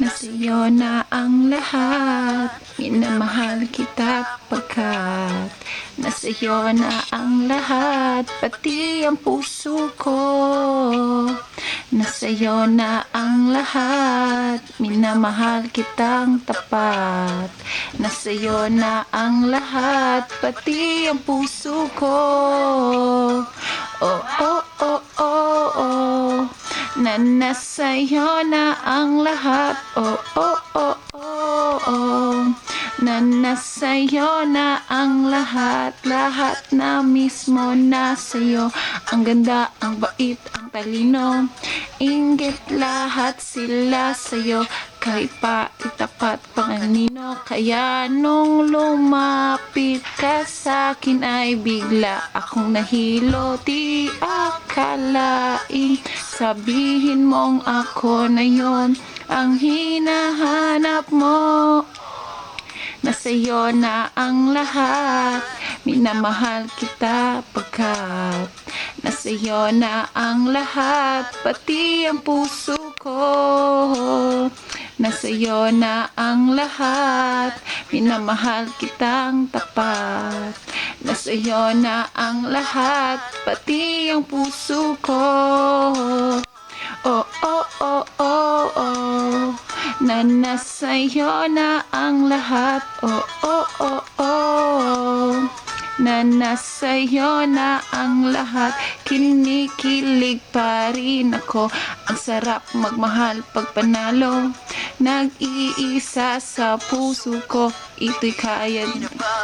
Nasa'yo na ang lahat, minamahal kita pagkat nasa'yo na ang lahat, pati ang puso ko. Nasa'yo na ang lahat, minamahal kitang tapat. Nasa'yo na ang lahat, pati ang puso ko. Oh, oh, oh, oh, oh, na nasa'yo na ang lahat. Oh, oh, oh, oh, oh, na nasa'yo na ang lahat. Lahat na mismo nasa'yo. Ang ganda, ang bait, ang talino, inggit, lahat sila sa'yo. Kahit pa itapat panganino, kaya nung lumapit ka sa'kin ay bigla akong nahilo. Di akalain, sabihin mong ako na yon ang hinahanap mo. Nasa'yo na ang lahat, minamahal kita pagkat nasa'yo na ang lahat, pati ang puso ko. Nasa'yo na ang lahat, minamahal kitang tapat. Nasa'yo na ang lahat, pati ang puso ko. Oh, oh, oh, oh, oh, na nasa'yo na ang lahat. Oh, oh, oh, oh, na nasa'yo na ang lahat. Kinikilig pa rin ako, ang sarap magmahal pag panalo. Nag-iisa sa puso ko, ito'y kaya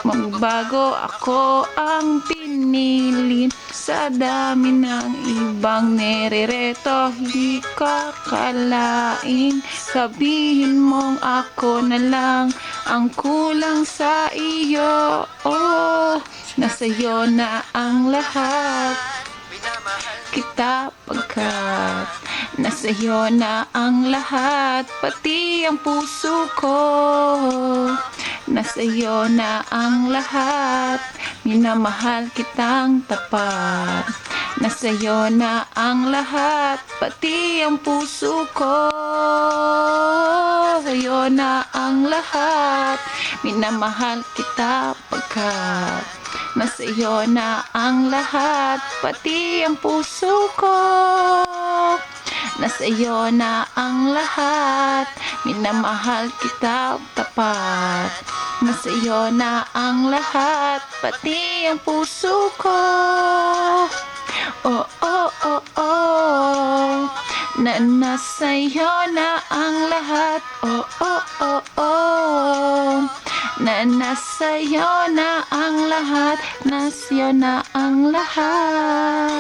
magbago. Ako ang pinili sa dami ng ibang nerereto. Hindi ka kalain, sabihin mong ako na lang ang kulang sa iyo. Oh, nasa'yo na ang lahat, kita pagkat nasa'yo na ang lahat, pati ang puso ko. Nasa'yo na ang lahat, minamahal kitang tapat. Nasa'yo na ang lahat, pati ang puso ko. Sa'yo na ang lahat, minamahal kita pagkat nasa'yo na ang lahat, pati ang puso ko. Nasa'yo na ang lahat, minamahal kita tapat. Nasa'yo na ang lahat, pati ang puso ko. Oh, oh, oh, oh, na nasa'yo na ang lahat. Oh, oh, oh, oh, na nasa'yo na ang lahat. Nasa'yo na ang lahat.